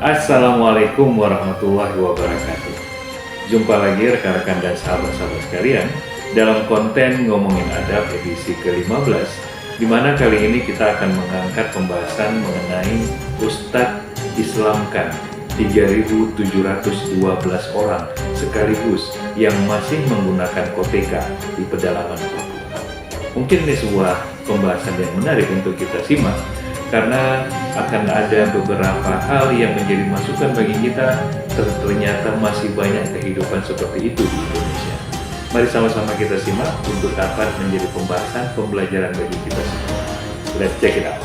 Assalamualaikum warahmatullahi wabarakatuh. Jumpa lagi rekan-rekan dan sahabat-sahabat sekalian dalam konten Ngomongin Adab edisi ke-15, di mana kali ini kita akan mengangkat pembahasan mengenai Ustadz Islamkan 3.712 orang sekaligus yang masih menggunakan koteka di pedalaman Papua. Mungkin ini sebuah pembahasan yang menarik untuk kita simak, karena akan ada beberapa hal yang menjadi masukan bagi kita. Ternyata masih banyak kehidupan seperti itu di Indonesia. Mari sama-sama kita simak untuk dapat menjadi pembahasan pembelajaran bagi kita semua. Let's check it out.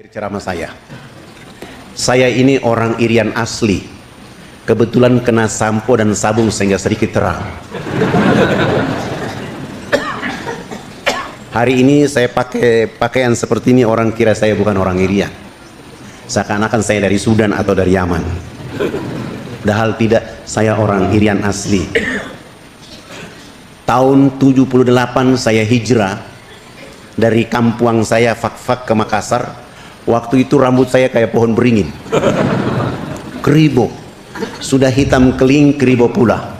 Ceramah saya ini orang Irian asli, kebetulan kena sampo dan sabung sehingga sedikit terang. Hari ini saya pakai pakaian seperti ini, orang kira saya bukan orang Irian, seakan-akan saya dari Sudan atau dari Yaman. Padahal tidak, saya orang Irian asli. Tahun 78 saya hijrah dari kampung saya Fak-Fak ke Makassar. Waktu itu rambut saya kayak pohon beringin, keribo, sudah hitam keling, keribo pula.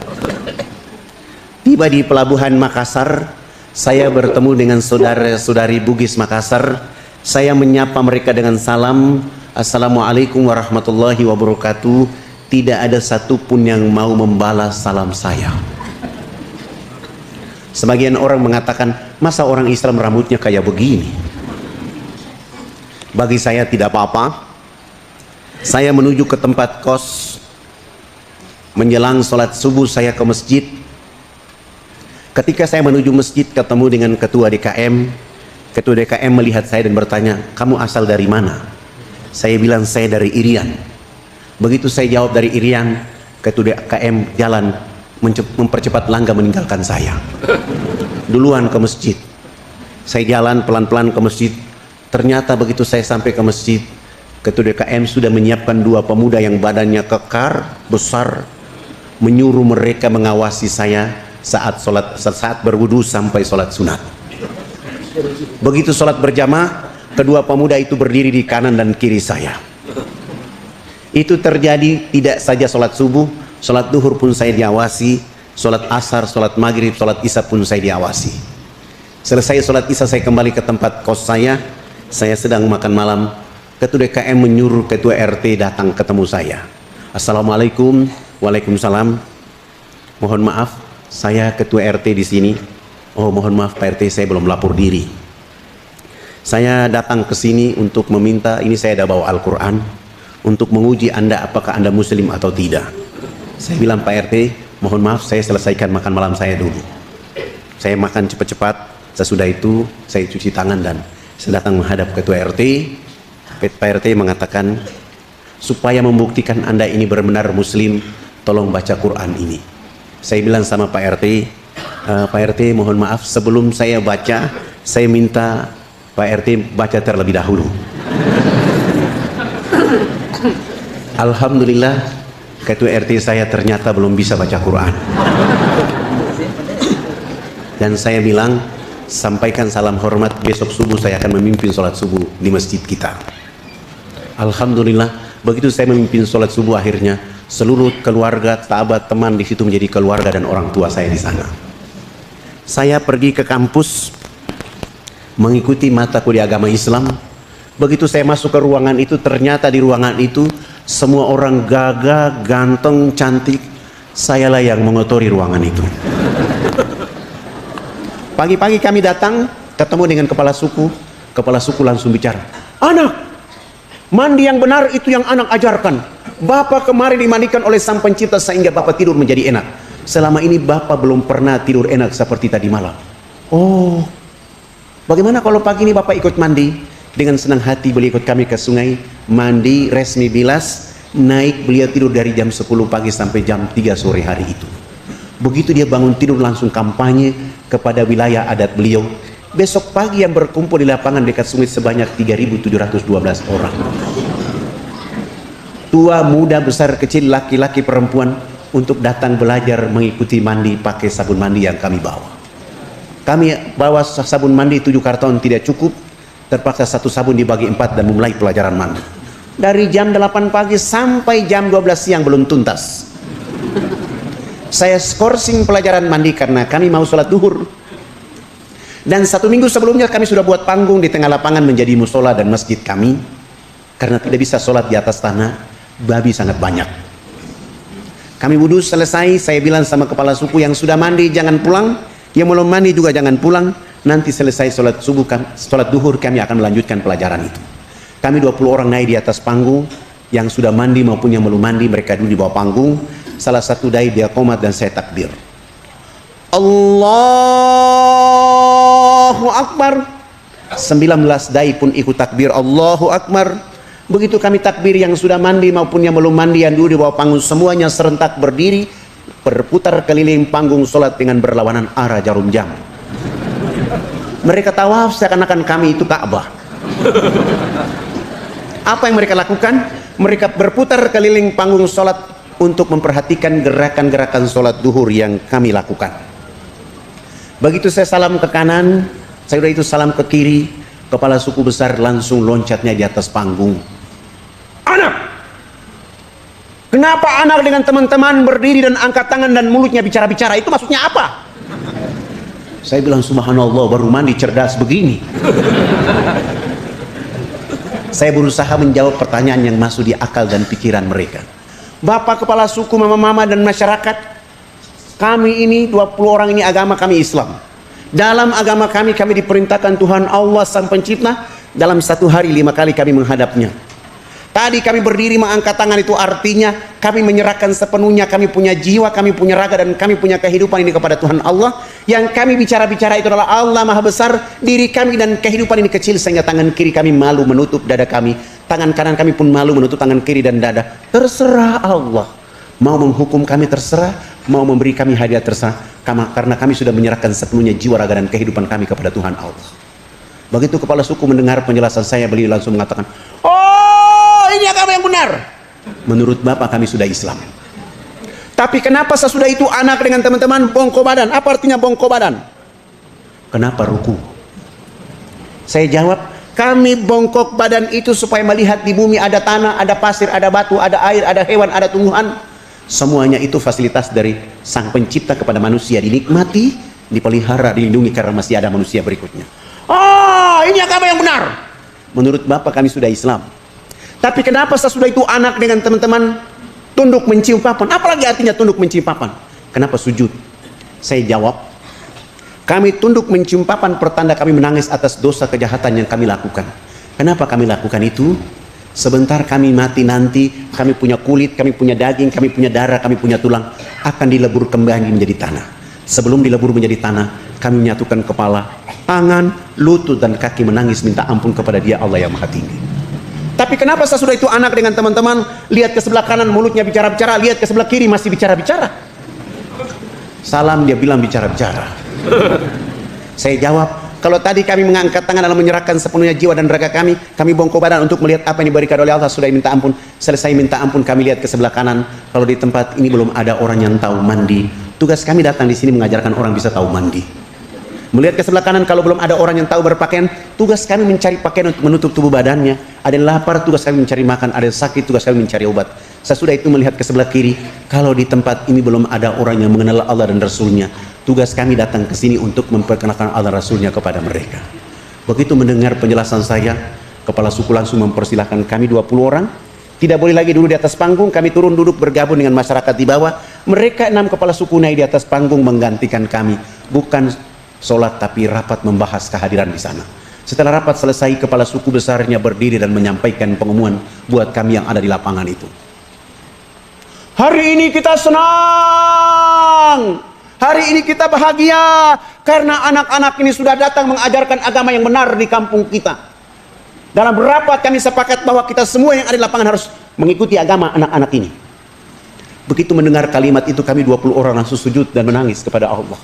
Tiba di pelabuhan Makassar, saya bertemu dengan saudara-saudari Bugis Makassar. Saya menyapa mereka dengan salam, Assalamualaikum warahmatullahi wabarakatuh. Tidak ada satupun yang mau membalas salam saya. Sebagian orang mengatakan, masa orang Islam rambutnya kayak begini? Bagi saya tidak apa-apa. Saya menuju ke tempat kos. Menjelang sholat subuh saya ke masjid. Ketika saya menuju masjid ketemu dengan ketua DKM. Ketua DKM melihat saya dan bertanya, kamu asal dari mana? Saya bilang saya dari Irian. Begitu saya jawab dari Irian, ketua DKM jalan mempercepat langkah meninggalkan saya. Duluan ke masjid. Saya jalan pelan-pelan ke masjid. Ternyata begitu saya sampai ke masjid, ketua DKM sudah menyiapkan dua pemuda yang badannya kekar, besar, menyuruh mereka mengawasi saya saat berwudu sampai sholat sunat. Begitu sholat berjamaah, kedua pemuda itu berdiri di kanan dan kiri saya. Itu terjadi tidak saja sholat subuh, sholat duhur pun saya diawasi, sholat asar, sholat maghrib, sholat isya pun saya diawasi. Selesai sholat isya saya kembali ke tempat kos saya. Saya sedang makan malam, ketua DKM menyuruh ketua RT datang ketemu saya. Assalamualaikum. Waalaikumsalam. Mohon maaf, saya ketua RT di sini. Oh, mohon maaf Pak RT, saya belum lapor diri. Saya datang ke sini untuk meminta, ini saya ada bawa Al-Quran, untuk menguji Anda apakah Anda Muslim atau tidak. Saya bilang, Pak RT, mohon maaf, saya selesaikan makan malam saya dulu. Saya makan cepat-cepat. Sesudah itu saya cuci tangan dan saya datang menghadap ketua RT. Pak RT mengatakan, supaya membuktikan Anda ini benar-benar Muslim, tolong baca Quran ini. Saya bilang sama Pak RT, Pak RT mohon maaf, sebelum saya baca, saya minta Pak RT baca terlebih dahulu. Alhamdulillah, ketua RT saya ternyata belum bisa baca Quran. Dan saya bilang, sampaikan salam hormat, besok subuh saya akan memimpin sholat subuh di masjid kita. Alhamdulillah, begitu saya memimpin sholat subuh, akhirnya seluruh keluarga, sahabat, teman di situ menjadi keluarga dan orang tua saya di sana. Saya pergi ke kampus mengikuti mata kuliah agama Islam. Begitu saya masuk ke ruangan itu, ternyata di ruangan itu semua orang gagah, ganteng, cantik. Sayalah yang mengotori ruangan itu. Pagi-pagi kami datang, ketemu dengan kepala suku. Kepala suku langsung bicara, anak, mandi yang benar itu yang anak ajarkan. Bapak kemarin dimandikan oleh Sang Pencipta sehingga Bapak tidur menjadi enak. Selama ini Bapak belum pernah tidur enak seperti tadi malam. Oh, bagaimana kalau pagi ini Bapak ikut mandi? Dengan senang hati beliau ikut kami ke sungai, mandi, resmi bilas, naik. Beliau tidur dari jam 10 pagi sampai jam 3 sore hari itu. Begitu dia bangun tidur langsung kampanye kepada wilayah adat beliau. Besok pagi yang berkumpul di lapangan dekat sungai sebanyak 3.712 orang. tua, muda, besar, kecil, laki-laki, perempuan, untuk datang belajar mengikuti mandi pakai sabun mandi yang kami bawa. Kami bawa sabun mandi 7 karton tidak cukup, terpaksa satu sabun dibagi 4 dan memulai pelajaran mandi. Dari jam 8 pagi sampai jam 12 siang belum tuntas. Saya skorsing pelajaran mandi karena kami mau sholat duhur. Dan 1 minggu sebelumnya kami sudah buat panggung di tengah lapangan menjadi musola dan masjid kami. Karena tidak bisa sholat di atas tanah, babi sangat banyak. Kami wudhu selesai, saya bilang sama kepala suku yang sudah mandi jangan pulang, yang belum mandi juga jangan pulang. Nanti selesai sholat subuh, sholat duhur kami akan melanjutkan pelajaran itu. Kami 20 orang naik di atas panggung, yang sudah mandi maupun yang belum mandi mereka dulu di bawah panggung. Salah satu dai dia qomat dan saya takbir. Allahu Akbar. 19 dai pun ikut takbir Allahu Akbar. Begitu kami takbir, yang sudah mandi maupun yang belum mandi yang dulu di bawah panggung semuanya serentak berdiri berputar keliling panggung sholat dengan berlawanan arah jarum jam. Mereka tawaf seakan-akan kami itu Ka'bah. Apa yang mereka lakukan? Mereka berputar keliling panggung sholat untuk memperhatikan gerakan-gerakan sholat duhur yang kami lakukan. Begitu saya salam ke kanan, saya udah itu salam ke kiri, kepala suku besar langsung loncatnya di atas panggung. Anak, kenapa anak dengan teman-teman berdiri dan angkat tangan dan mulutnya bicara-bicara? Itu maksudnya apa? Saya bilang subhanallah, baru mandi cerdas begini. Saya berusaha menjawab pertanyaan yang masuk di akal dan pikiran mereka. Bapak kepala suku, mama-mama dan masyarakat, kami ini 20 orang ini agama kami Islam. Dalam agama kami diperintahkan Tuhan Allah Sang Pencipta dalam 1 hari 5 kali kami menghadapnya. Tadi kami berdiri mengangkat tangan, itu artinya kami menyerahkan sepenuhnya, kami punya jiwa, kami punya raga, dan kami punya kehidupan ini kepada Tuhan Allah. Yang kami bicara-bicara itu adalah Allah Maha Besar, diri kami dan kehidupan ini kecil sehingga tangan kiri kami malu menutup dada kami, tangan kanan kami pun malu menutup tangan kiri dan dada. Terserah Allah, mau menghukum kami terserah, mau memberi kami hadiah terserah, karena kami sudah menyerahkan sepenuhnya jiwa, raga dan kehidupan kami kepada Tuhan Allah. Begitu kepala suku mendengar penjelasan saya, beliau langsung mengatakan, oh ini agama yang benar. Menurut Bapak kami sudah Islam. Tapi kenapa sesudah itu anak dengan teman-teman bongko badan? Apa artinya bongko badan? Kenapa ruku? Saya jawab, kami bongkok badan itu supaya melihat di bumi ada tanah, ada pasir, ada batu, ada air, ada hewan, ada tumbuhan. Semuanya itu fasilitas dari Sang Pencipta kepada manusia, dinikmati, dipelihara, dilindungi karena masih ada manusia berikutnya. Oh, ini agama yang benar. Menurut Bapak kami sudah Islam. Tapi kenapa sesudah itu anak dengan teman-teman tunduk mencium papan? Apalagi artinya tunduk mencium papan? Kenapa sujud? Saya jawab, kami tunduk mencium papan pertanda kami menangis atas dosa kejahatan yang kami lakukan. Kenapa kami lakukan itu? Sebentar kami mati nanti, kami punya kulit, kami punya daging, kami punya darah, kami punya tulang, akan dilebur kembali menjadi tanah. Sebelum dilebur menjadi tanah, kami menyatukan kepala, tangan, lutut dan kaki menangis minta ampun kepada Dia Allah yang Maha Tinggi. Tapi kenapa sesudah itu anak dengan teman-teman lihat ke sebelah kanan mulutnya bicara-bicara, lihat ke sebelah kiri masih bicara-bicara? Salam dia bilang bicara-bicara. Saya jawab, kalau tadi kami mengangkat tangan dalam menyerahkan sepenuhnya jiwa dan raga kami bongkok badan untuk melihat apa yang diberikan oleh Allah, sudah minta ampun. Selesai minta ampun kami lihat ke sebelah kanan, kalau di tempat ini belum ada orang yang tahu mandi. Tugas kami datang di sini mengajarkan orang bisa tahu mandi. Melihat ke sebelah kanan, kalau belum ada orang yang tahu berpakaian, tugas kami mencari pakaian untuk menutup tubuh badannya. Ada yang lapar, tugas kami mencari makan. Ada yang sakit, tugas kami mencari obat. Sesudah itu melihat ke sebelah kiri, kalau di tempat ini belum ada orang yang mengenal Allah dan Rasulnya, tugas kami datang ke sini untuk memperkenalkan Allah Rasulnya kepada mereka. Begitu mendengar penjelasan saya, kepala suku langsung mempersilahkan kami 20 orang. Tidak boleh lagi dulu di atas panggung, kami turun duduk bergabung dengan masyarakat di bawah. Mereka 6 kepala suku naik di atas panggung menggantikan kami. Bukan sholat tapi rapat membahas kehadiran di sana. Setelah rapat selesai, kepala suku besarnya berdiri dan menyampaikan pengumuman buat kami yang ada di lapangan itu. Hari ini kita senang, hari ini kita bahagia karena anak-anak ini sudah datang mengajarkan agama yang benar di kampung kita. Dalam rapat kami sepakat bahwa kita semua yang ada di lapangan harus mengikuti agama anak-anak ini. Begitu mendengar kalimat itu, kami 20 orang langsung sujud dan menangis kepada Allah.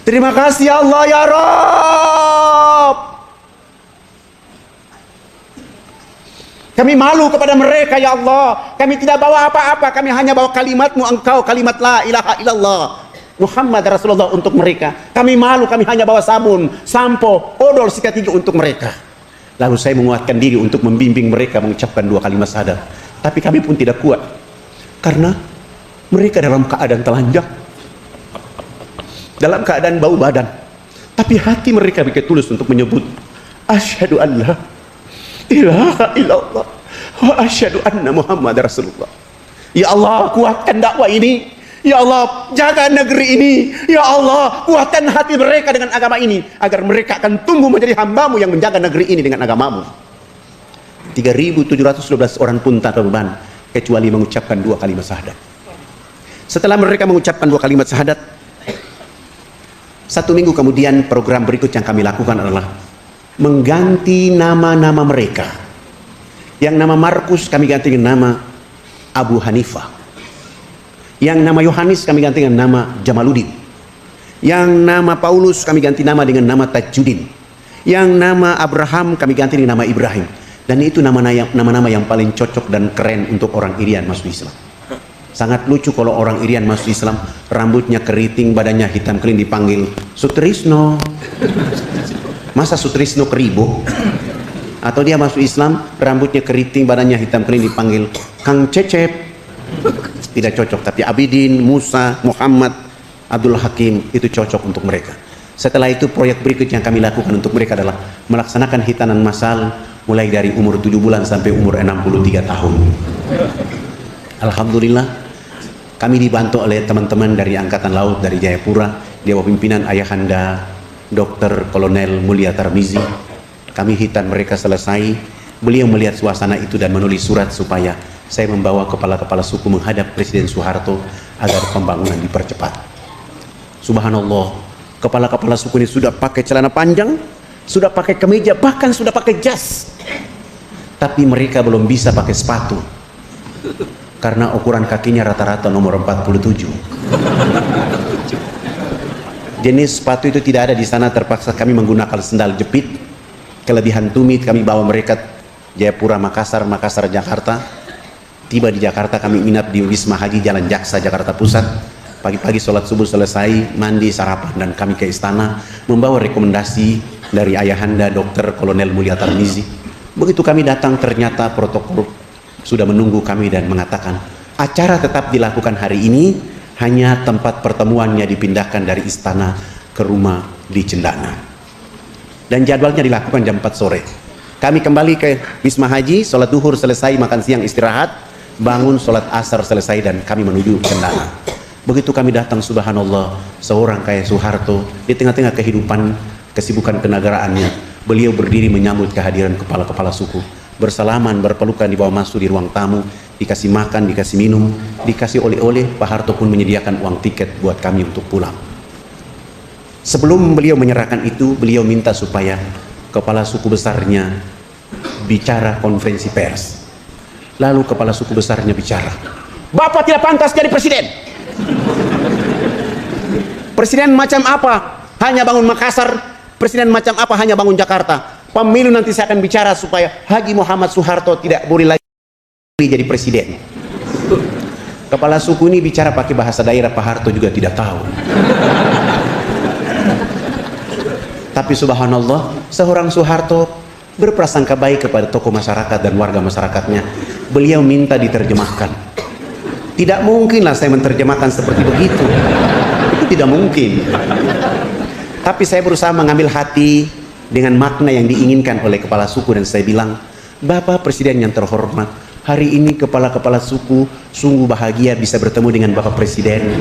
Terima kasih Allah ya Rabb. Kami malu kepada mereka ya Allah. Kami tidak bawa apa-apa, kami hanya bawa kalimat-Mu Engkau, kalimat la ilaha illallah Muhammad Rasulullah untuk mereka. Kami malu, kami hanya bawa sabun, sampo, odol sikat gigi untuk mereka. Lalu saya menguatkan diri untuk membimbing mereka mengucapkan 2 kalimat syahadat. Tapi kami pun tidak kuat, karena mereka dalam keadaan telanjang, dalam keadaan bau badan, tapi hati mereka begitu tulus untuk menyebut asyhadu an la ilaha illallah wa asyhadu anna Muhammad Rasulullah. Ya Allah, kuatkan dakwah ini. Ya Allah, jaga negeri ini. Ya Allah, kuatkan hati mereka dengan agama ini, agar mereka akan tumbuh menjadi hamba-Mu yang menjaga negeri ini dengan agama-Mu. 3.712 orang pun tanpa beban, kecuali mengucapkan 2 kalimat syahadat. Setelah mereka mengucapkan 2 kalimat syahadat, 1 minggu kemudian program berikut yang kami lakukan adalah mengganti nama-nama mereka. Yang nama Markus kami ganti dengan nama Abu Hanifah. Yang nama Yohanes kami ganti dengan nama Jamaluddin. Yang nama Paulus kami ganti nama dengan nama Tajuddin. Yang nama Abraham kami ganti dengan nama Ibrahim. Dan itu nama-nama yang paling cocok dan keren untuk orang Irian masuk Islam. Sangat lucu kalau orang Irian masuk Islam, rambutnya keriting, badannya hitam kelin, dipanggil Sutrisno. Masa Sutrisno Keribo? Atau dia masuk Islam, rambutnya keriting, badannya hitam kelin, dipanggil Kang Cecep. Tidak cocok. Tapi Abidin, Musa, Muhammad, Abdul Hakim itu cocok untuk mereka. Setelah itu proyek berikut yang kami lakukan untuk mereka adalah melaksanakan hitanan massal mulai dari umur 7 bulan sampai umur 63 tahun. Alhamdulillah, kami dibantu oleh teman-teman dari Angkatan Laut dari Jayapura di bawah pimpinan Ayahanda Dr. Kolonel Mulia Tarmizi. Kami hitan mereka selesai. Beliau melihat suasana itu dan menulis surat supaya saya membawa kepala-kepala suku menghadap Presiden Soeharto agar pembangunan dipercepat. Subhanallah, kepala-kepala suku ini sudah pakai celana panjang, sudah pakai kemeja, bahkan sudah pakai jas. Tapi mereka belum bisa pakai sepatu, karena ukuran kakinya rata-rata nomor 47. Jenis sepatu itu tidak ada di sana, terpaksa kami menggunakan sendal jepit. Kelebihan tumit kami bawa mereka Jayapura, Makassar, Makassar, Jakarta. Tiba di Jakarta, kami nginap di Wisma Haji Jalan Jaksa, Jakarta Pusat. Pagi-pagi sholat subuh selesai, mandi, sarapan, dan kami ke istana membawa rekomendasi dari Ayahanda Dr. Kolonel Mulia Tarmizi. Begitu kami datang, ternyata protokol sudah menunggu kami dan mengatakan acara tetap dilakukan hari ini, hanya tempat pertemuannya dipindahkan dari istana ke rumah di Cendana. Dan jadwalnya dilakukan jam 4 sore. Kami kembali ke Wisma Haji, sholat duhur selesai, makan siang istirahat, bangun sholat asar selesai, dan kami menuju Cendana. Begitu kami datang, subhanallah, seorang kayak Soeharto di tengah-tengah kehidupan kesibukan kenegaraannya, beliau berdiri menyambut kehadiran kepala-kepala suku, bersalaman, berpelukan, dibawa masuk di ruang tamu, dikasih makan, dikasih minum, dikasih oleh-oleh. Pak Harto pun menyediakan uang tiket buat kami untuk pulang. Sebelum beliau menyerahkan itu, beliau minta supaya kepala suku besarnya bicara konferensi pers. Lalu kepala suku besarnya bicara, Bapak tidak pantas jadi presiden. Presiden macam apa? Hanya bangun Makassar. Presiden macam apa? Hanya bangun Jakarta. Pemilu nanti saya akan bicara supaya Haji Muhammad Soeharto tidak boleh lagi jadi presiden. Kepala suku ini bicara pakai bahasa daerah, Pak Harto juga tidak tahu. Tapi subhanallah, seorang Soeharto berprasangka baik kepada tokoh masyarakat dan warga masyarakatnya. Beliau minta diterjemahkan. Tidak mungkinlah saya menerjemahkan seperti begitu. Itu tidak mungkin. Tapi saya berusaha mengambil hati dengan makna yang diinginkan oleh kepala suku, dan saya bilang, Bapak Presiden yang terhormat, hari ini kepala-kepala suku sungguh bahagia bisa bertemu dengan Bapak Presiden.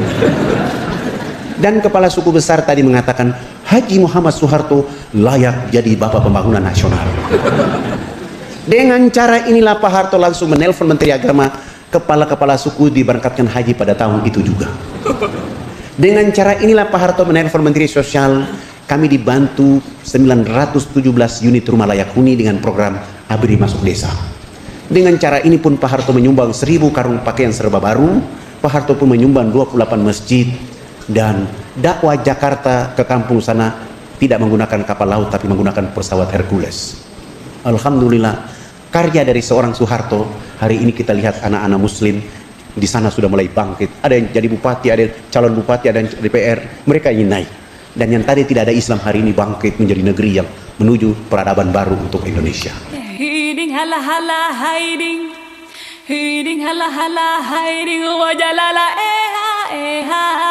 Dan kepala suku besar tadi mengatakan, Haji Muhammad Soeharto layak jadi Bapak Pembangunan Nasional. Dengan cara inilah Pak Harto langsung menelpon Menteri Agama, kepala-kepala suku diberangkatkan haji pada tahun itu juga. Dengan cara inilah Pak Harto menelpon Menteri Sosial, kami dibantu 917 unit rumah layak huni dengan program ABRI Masuk Desa. Dengan cara ini pun Pak Harto menyumbang 1000 karung pakaian serba baru. Pak Harto pun menyumbang 28 masjid, dan dakwah Jakarta ke kampung sana tidak menggunakan kapal laut tapi menggunakan pesawat Hercules. Alhamdulillah, Karya dari seorang Soeharto, hari ini kita lihat anak-anak muslim di sana sudah mulai bangkit. Ada yang jadi bupati, ada yang calon bupati, ada yang DPR. Mereka ingin naik. Dan yang tadi tidak ada Islam hari ini bangkit menjadi negeri yang menuju peradaban baru untuk Indonesia. Hiding hala hala hiding hala hala hiding wajalala eha eha